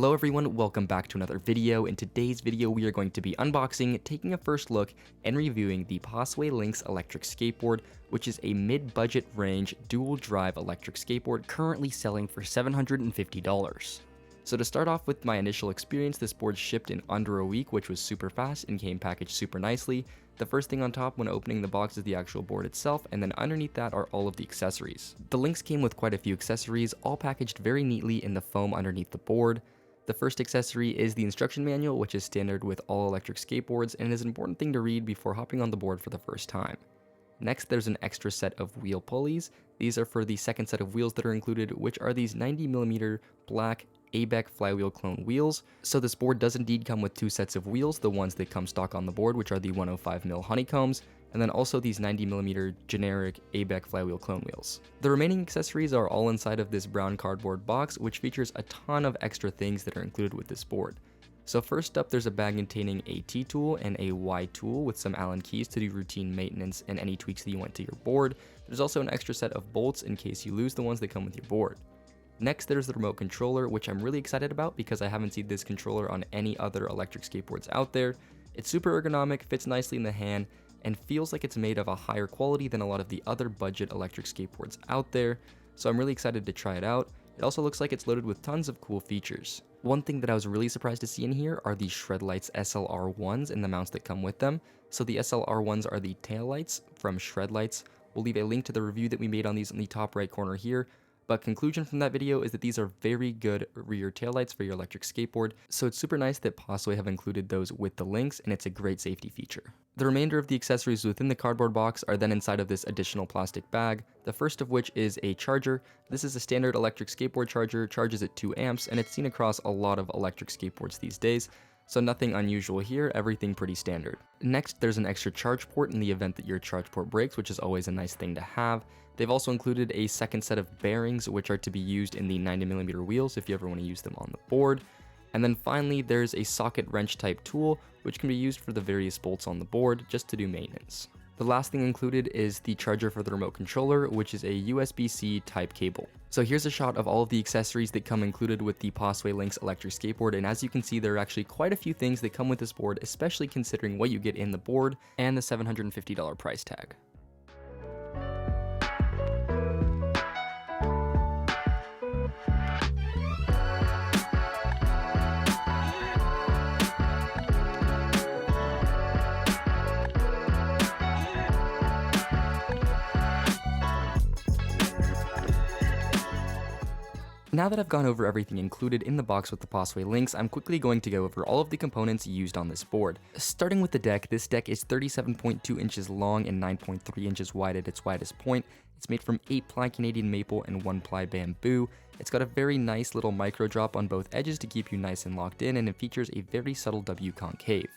Hello everyone, welcome back to another video. In today's video we are going to be unboxing, taking a first look, and reviewing the Possway Lynx electric skateboard, which is a mid-budget range dual drive electric skateboard currently selling for $750. So to start off with my initial experience, this board shipped in under a week, which was super fast and came packaged super nicely. The first thing on top when opening the box is the actual board itself, and then underneath that are all of the accessories. The Lynx came with quite a few accessories, all packaged very neatly in the foam underneath the board. The first accessory is the instruction manual, which is standard with all electric skateboards and is an important thing to read before hopping on the board for the first time. Next, there's an extra set of wheel pulleys. These are for the second set of wheels that are included, which are these 90mm black ABEC flywheel clone wheels. So this board does indeed come with two sets of wheels, the ones that come stock on the board, which are the 105mm honeycombs, and then also these 90mm generic ABEC flywheel clone wheels. The remaining accessories are all inside of this brown cardboard box, which features a ton of extra things that are included with this board. So first up, there's a bag containing a T-tool and a Y-tool with some Allen keys to do routine maintenance and any tweaks that you want to your board. There's also an extra set of bolts in case you lose the ones that come with your board. Next, there's the remote controller, which I'm really excited about because I haven't seen this controller on any other electric skateboards out there. It's super ergonomic, fits nicely in the hand, and feels like it's made of a higher quality than a lot of the other budget electric skateboards out there, so I'm really excited to try it out. It also looks like it's loaded with tons of cool features. One thing that I was really surprised to see in here are the Shredlights SLR1s and the mounts that come with them. So the SLR1s are the tail lights from Shredlights. We'll leave a link to the review that we made on these in the top right corner here. But conclusion from that video is that these are very good rear taillights for your electric skateboard, so it's super nice that Possway have included those with the Lynx, and it's a great safety feature. The remainder of the accessories within the cardboard box are then inside of this additional plastic bag, the first of which is a charger. This is a standard electric skateboard charger, charges at 2 amps, and it's seen across a lot of electric skateboards these days. So nothing unusual here, everything pretty standard. Next, there's an extra charge port in the event that your charge port breaks, which is always a nice thing to have. They've also included a second set of bearings, which are to be used in the 90mm wheels if you ever want to use them on the board. And then finally, there's a socket wrench type tool, which can be used for the various bolts on the board just to do maintenance. The last thing included is the charger for the remote controller, which is a USB-C type cable. So here's a shot of all of the accessories that come included with the Possway Lynx electric skateboard, and as you can see, there are actually quite a few things that come with this board, especially considering what you get in the board and the $750 price tag. Now that I've gone over everything included in the box with the Possway Lynx, I'm quickly going to go over all of the components used on this board. Starting with the deck, this deck is 37.2 inches long and 9.3 inches wide at its widest point. It's made from 8-ply Canadian maple and 1-ply bamboo. It's got a very nice little micro drop on both edges to keep you nice and locked in, and it features a very subtle W concave.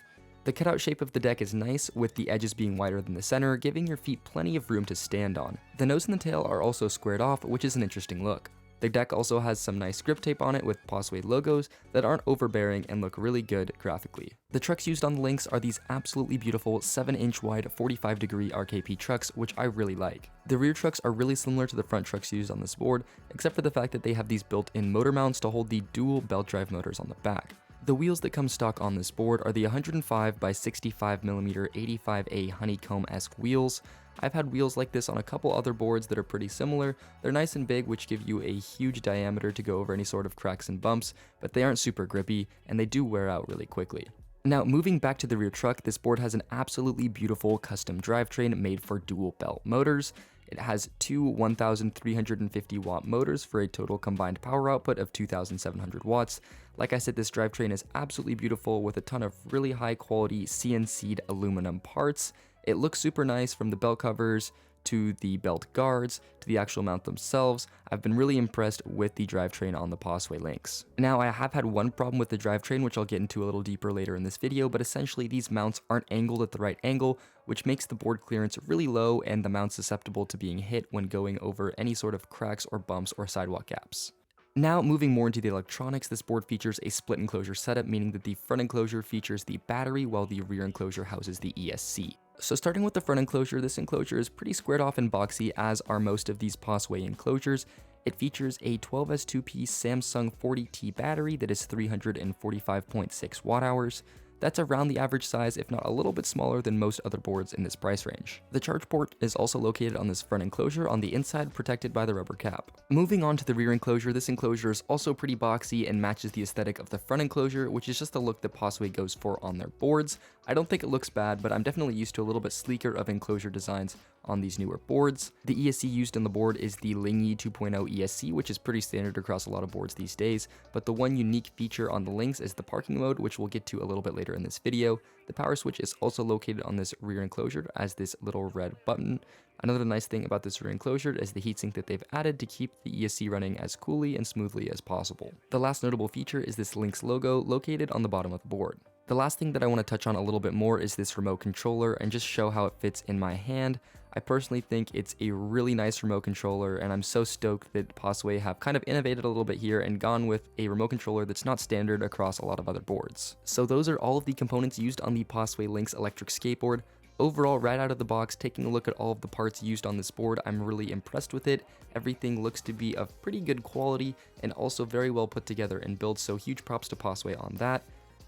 The cutout shape of the deck is nice, with the edges being wider than the center, giving your feet plenty of room to stand on. The nose and the tail are also squared off, which is an interesting look. The deck also has some nice grip tape on it with Possway logos that aren't overbearing and look really good graphically. The trucks used on the Lynx are these absolutely beautiful 7-inch wide 45-degree RKP trucks, which I really like. The rear trucks are really similar to the front trucks used on this board, except for the fact that they have these built-in motor mounts to hold the dual belt drive motors on the back. The wheels that come stock on this board are the 105 by 65mm 85A honeycomb-esque wheels. I've had wheels like this on a couple other boards that are pretty similar. They're nice and big, which give you a huge diameter to go over any sort of cracks and bumps, but they aren't super grippy, and they do wear out really quickly. Now, moving back to the rear truck, this board has an absolutely beautiful custom drivetrain made for dual belt motors. It has two 1,350 watt motors for a total combined power output of 2,700 watts. Like I said, this drivetrain is absolutely beautiful with a ton of really high quality CNC'd aluminum parts. It looks super nice from the belt covers to the belt guards to the actual mount themselves. I've been really impressed with the drivetrain on the Possway Lynx. Now, I have had one problem with the drivetrain, which I'll get into a little deeper later in this video, but essentially these mounts aren't angled at the right angle, which makes the board clearance really low and the mount susceptible to being hit when going over any sort of cracks or bumps or sidewalk gaps. Now, moving more into the electronics, this board features a split enclosure setup, meaning that the front enclosure features the battery while the rear enclosure houses the ESC. So starting with the front enclosure, this enclosure is pretty squared off and boxy, as are most of these Possway enclosures. It features a 12S2P Samsung 40T battery that is 345.6 watt hours. That's around the average size, if not a little bit smaller than most other boards in this price range. The charge port is also located on this front enclosure on the inside, protected by the rubber cap. Moving on to the rear enclosure, this enclosure is also pretty boxy and matches the aesthetic of the front enclosure, which is just the look that Possway goes for on their boards. I don't think it looks bad, but I'm definitely used to a little bit sleeker of enclosure designs on these newer boards. The ESC used on the board is the Lynx 2.0 ESC, which is pretty standard across a lot of boards these days, but the one unique feature on the Lynx is the parking mode, which we'll get to a little bit later in this video. The power switch is also located on this rear enclosure as this little red button. Another nice thing about this rear enclosure is the heatsink that they've added to keep the ESC running as coolly and smoothly as possible. The last notable feature is this Lynx logo located on the bottom of the board. The last thing that I want to touch on a little bit more is this remote controller and just show how it fits in my hand. I personally think it's a really nice remote controller, and I'm so stoked that Possway have kind of innovated a little bit here and gone with a remote controller that's not standard across a lot of other boards. So those are all of the components used on the Possway Lynx electric skateboard. Overall, right out of the box, taking a look at all of the parts used on this board, I'm really impressed with it. Everything looks to be of pretty good quality and also very well put together and built, so huge props to Possway on that.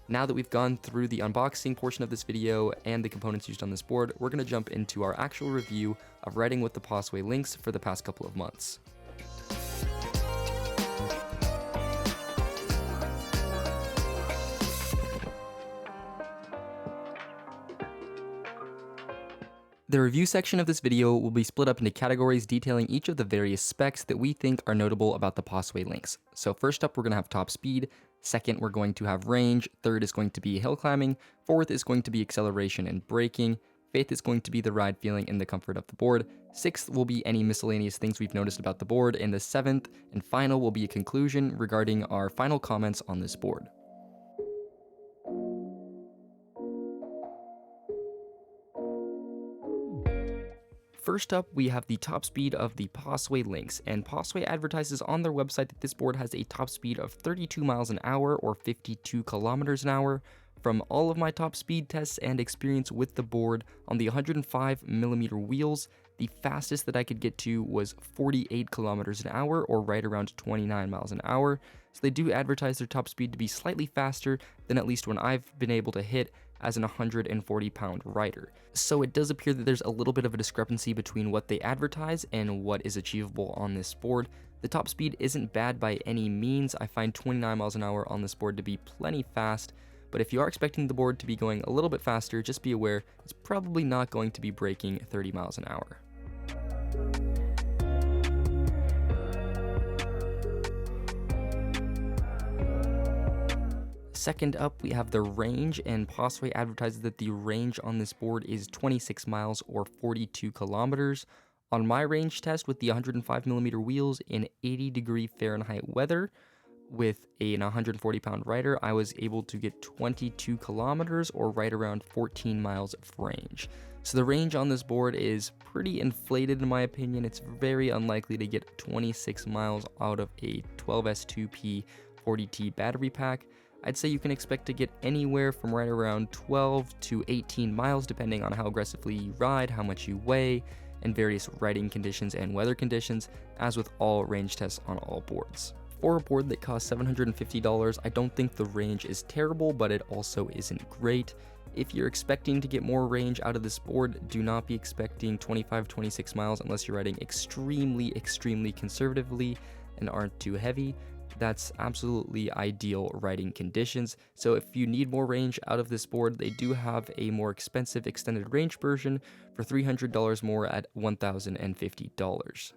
Now that we've gone through the unboxing portion of this video and the components used on this board, we're going to jump into our actual review of riding with the Possway Lynx for the past couple of months. The review section of this video will be split up into categories detailing each of the various specs that we think are notable about the Possway Lynx. So first up, we're going to have top speed. Second, we're going to have range. Third is going to be hill climbing. Fourth is going to be acceleration and braking. Fifth is going to be the ride feeling and the comfort of the board. Sixth will be any miscellaneous things we've noticed about the board. And the seventh and final will be a conclusion regarding our final comments on this board. First up, we have the top speed of the Possway Lynx, and Possway advertises on their website that this board has a top speed of 32 miles an hour or 52 kilometers an hour. From all of my top speed tests and experience with the board on the 105mm wheels, the fastest that I could get to was 48 kilometers an hour or right around 29 miles an hour. So they do advertise their top speed to be slightly faster than at least when I've been able to hit as an 140-pound rider. So it does appear that there's a little bit of a discrepancy between what they advertise and what is achievable on this board. The top speed isn't bad by any means. I find 29 miles an hour on this board to be plenty fast, but if you are expecting the board to be going a little bit faster, just be aware it's probably not going to be breaking 30 miles an hour. Second up, we have the range, and Possway advertises that the range on this board is 26 miles or 42 kilometers. On my range test with the 105mm wheels in 80-degree Fahrenheit weather with an 140-pound rider, I was able to get 22 kilometers or right around 14 miles of range. So the range on this board is pretty inflated in my opinion. It's very unlikely to get 26 miles out of a 12S2P 40T battery pack. I'd say you can expect to get anywhere from right around 12 to 18 miles depending on how aggressively you ride, how much you weigh, and various riding conditions and weather conditions, as with all range tests on all boards. For a board that costs $750, I don't think the range is terrible, but it also isn't great. If you're expecting to get more range out of this board, do not be expecting 25-26 miles unless you're riding extremely conservatively and aren't too heavy. That's absolutely ideal riding conditions. So if you need more range out of this board, they do have a more expensive extended range version for $300 more at $1,050.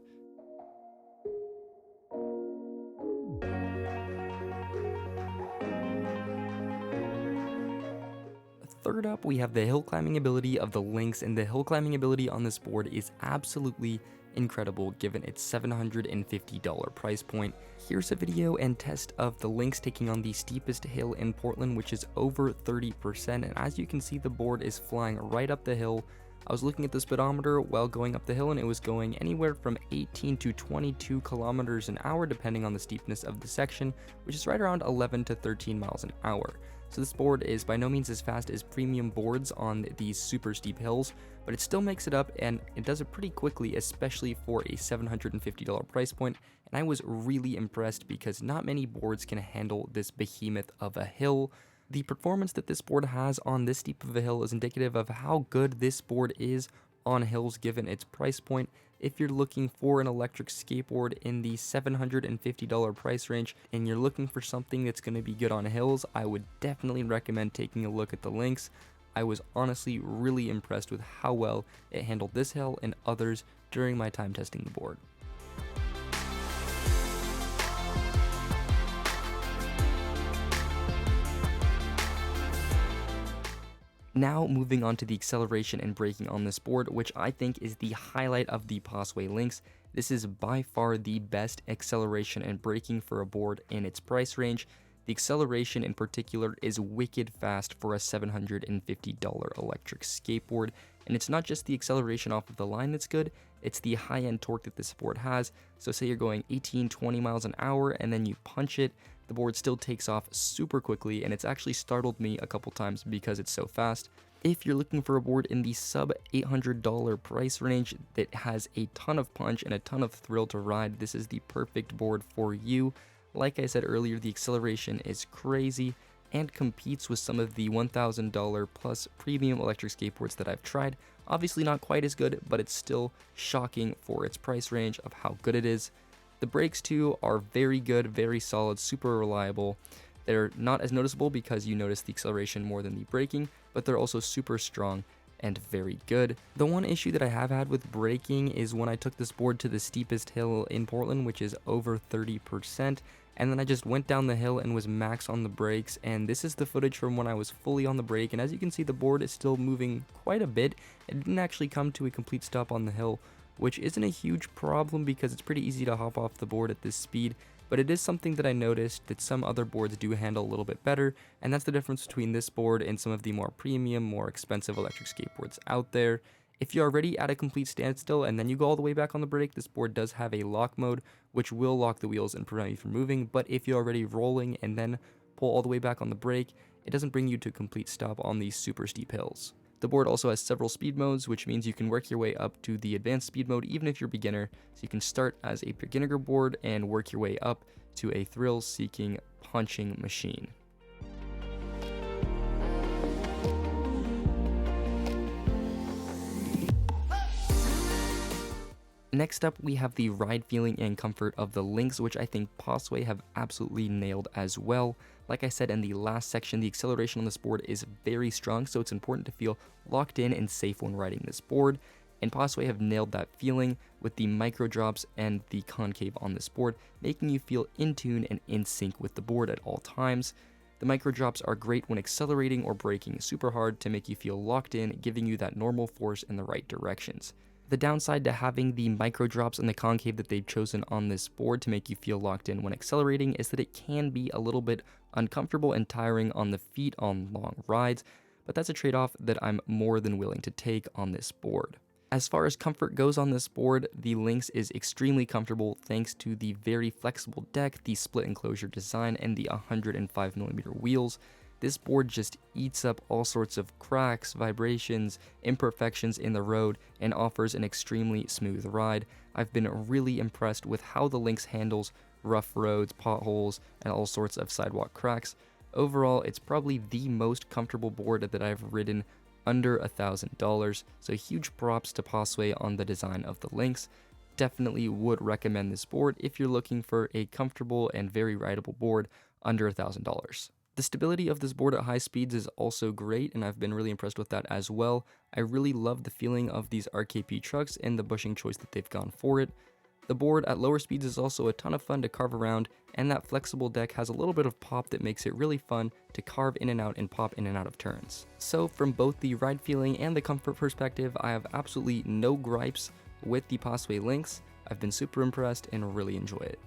Third up, we have the hill climbing ability of the Lynx, and the hill climbing ability on this board is absolutely incredible given its $750 price point. Here's a video and test of the Lynx taking on the steepest hill in Portland, which is over 30%, and as you can see, the board is flying right up the hill. I was looking at the speedometer while going up the hill, and it was going anywhere from 18 to 22 kilometers an hour depending on the steepness of the section, which is right around 11 to 13 miles an hour. So this board is by no means as fast as premium boards on these super steep hills, but it still makes it up, and it does it pretty quickly, especially for a $750 price point. And I was really impressed because not many boards can handle this behemoth of a hill. The performance that this board has on this steep of a hill is indicative of how good this board is on hills given its price point. If you're looking for an electric skateboard in the $750 price range and you're looking for something that's going to be good on hills, I would definitely recommend taking a look at the Lynx. I was honestly really impressed with how well it handled this hill and others during my time testing the board. Now moving on to the acceleration and braking on this board, which I think is the highlight of the Possway Lynx. This is by far the best acceleration and braking for a board in its price range. The acceleration in particular is wicked fast for a $750 electric skateboard, and it's not just the acceleration off of the line that's good, it's the high-end torque that this board has. So say you're going 18-20 miles an hour and then you punch it, the board still takes off super quickly, and it's actually startled me a couple times because it's so fast. If you're looking for a board in the sub $800 price range that has a ton of punch and a ton of thrill to ride, this is the perfect board for you. Like I said earlier, the acceleration is crazy and competes with some of the $1,000 plus premium electric skateboards that I've tried. Obviously not quite as good, but it's still shocking for its price range of how good it is. The brakes too are very good, very solid, super reliable. They're not as noticeable because you notice the acceleration more than the braking, but they're also super strong and very good. The one issue that I have had with braking is when I took this board to the steepest hill in Portland, which is over 30%, and then I just went down the hill and was max on the brakes, and this is the footage from when I was fully on the brake, and as you can see, the board is still moving quite a bit. It didn't actually come to a complete stop on the hill, which isn't a huge problem because it's pretty easy to hop off the board at this speed, but it is something that I noticed that some other boards do handle a little bit better, and that's the difference between this board and some of the more premium, more expensive electric skateboards out there. If you're already at a complete standstill and then you go all the way back on the brake, this board does have a lock mode, which will lock the wheels and prevent you from moving, but if you're already rolling and then pull all the way back on the brake, it doesn't bring you to a complete stop on these super steep hills. The board also has several speed modes, which means you can work your way up to the advanced speed mode even if you're beginner. So you can start as a beginner board and work your way up to a thrill-seeking punching machine. Next up, we have the ride feeling and comfort of the Lynx, which I think Possway have absolutely nailed as well. Like I said in the last section, the acceleration on this board is very strong, so it's important to feel locked in and safe when riding this board. And Possway have nailed that feeling with the micro drops and the concave on this board, making you feel in tune and in sync with the board at all times. The micro drops are great when accelerating or braking super hard to make you feel locked in, giving you that normal force in the right directions. The downside to having the micro drops and the concave that they've chosen on this board to make you feel locked in when accelerating is that it can be a little bit uncomfortable and tiring on the feet on long rides, but that's a trade-off that I'm more than willing to take on this board. As far as comfort goes on this board, the Lynx is extremely comfortable thanks to the very flexible deck, the split enclosure design, and the 105mm wheels. This board just eats up all sorts of cracks, vibrations, imperfections in the road, and offers an extremely smooth ride. I've been really impressed with how the Lynx handles rough roads, potholes, and all sorts of sidewalk cracks. Overall, it's probably the most comfortable board that I've ridden under $1,000, so huge props to Possway on the design of the Lynx. Definitely would recommend this board if you're looking for a comfortable and very rideable board under $1,000. The stability of this board at high speeds is also great, and I've been really impressed with that as well. I really love the feeling of these RKP trucks and the bushing choice that they've gone for it. The board at lower speeds is also a ton of fun to carve around, and that flexible deck has a little bit of pop that makes it really fun to carve in and out and pop in and out of turns. So from both the ride feeling and the comfort perspective, I have absolutely no gripes with the Possway Lynx. I've been super impressed and really enjoy it.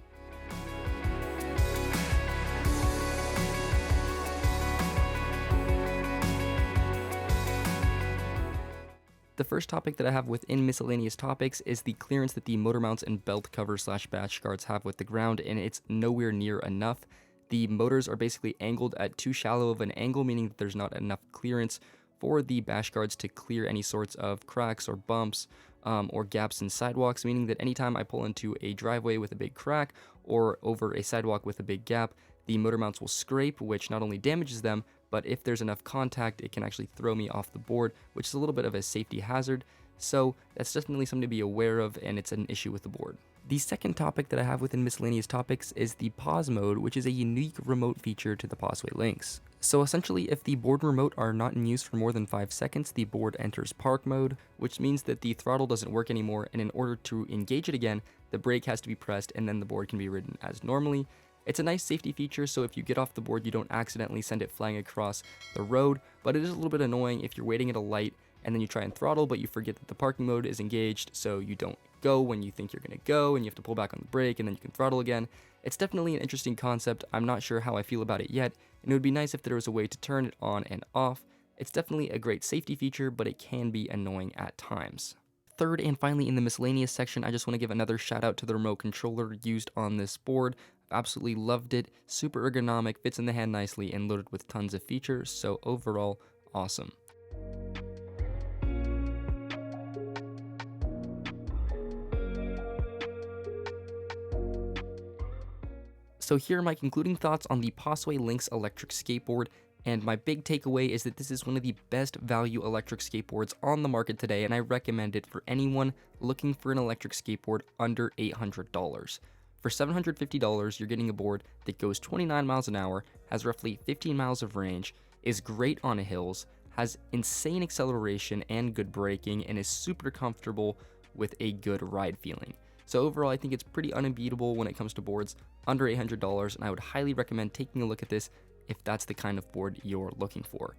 The first topic that I have within miscellaneous topics is the clearance that the motor mounts and belt cover / bash guards have with the ground, and it's nowhere near enough. The motors are basically angled at too shallow of an angle, meaning that there's not enough clearance for the bash guards to clear any sorts of cracks or bumps or gaps in sidewalks, meaning that anytime I pull into a driveway with a big crack or over a sidewalk with a big gap, the motor mounts will scrape, which not only damages them, but if there's enough contact, it can actually throw me off the board, which is a little bit of a safety hazard. So that's definitely something to be aware of, and it's an issue with the board. The second topic that I have within miscellaneous topics is the pause mode, which is a unique remote feature to the Possway Lynx. So essentially, if the board and remote are not in use for more than 5 seconds, the board enters park mode, which means that the throttle doesn't work anymore, and in order to engage it again, the brake has to be pressed and then the board can be ridden as normally. It's a nice safety feature, so if you get off the board, you don't accidentally send it flying across the road, but it is a little bit annoying if you're waiting at a light and then you try and throttle, but you forget that the parking mode is engaged, so you don't go when you think you're going to go, and you have to pull back on the brake, and then you can throttle again. It's definitely an interesting concept. I'm not sure how I feel about it yet, and it would be nice if there was a way to turn it on and off. It's definitely a great safety feature, but it can be annoying at times. Third and finally in the miscellaneous section, I just want to give another shout out to the remote controller used on this board. I've absolutely loved it, super ergonomic, fits in the hand nicely, and loaded with tons of features, so overall, awesome. So here are my concluding thoughts on the Possway Lynx electric skateboard, and my big takeaway is that this is one of the best value electric skateboards on the market today, and I recommend it for anyone looking for an electric skateboard under $800. For $750, you're getting a board that goes 29 miles an hour, has roughly 15 miles of range, is great on hills, has insane acceleration and good braking, and is super comfortable with a good ride feeling. So overall, I think it's pretty unbeatable when it comes to boards under $800, and I would highly recommend taking a look at this if that's the kind of board you're looking for.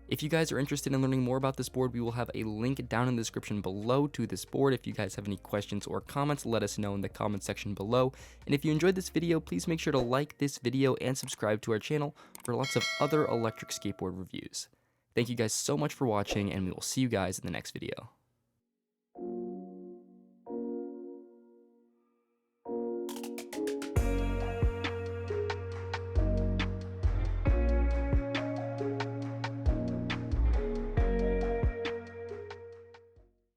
If you guys are interested in learning more about this board, we will have a link down in the description below to this board. If you guys have any questions or comments, let us know in the comment section below. And if you enjoyed this video, please make sure to like this video and subscribe to our channel for lots of other electric skateboard reviews. Thank you guys so much for watching, and we will see you guys in the next video.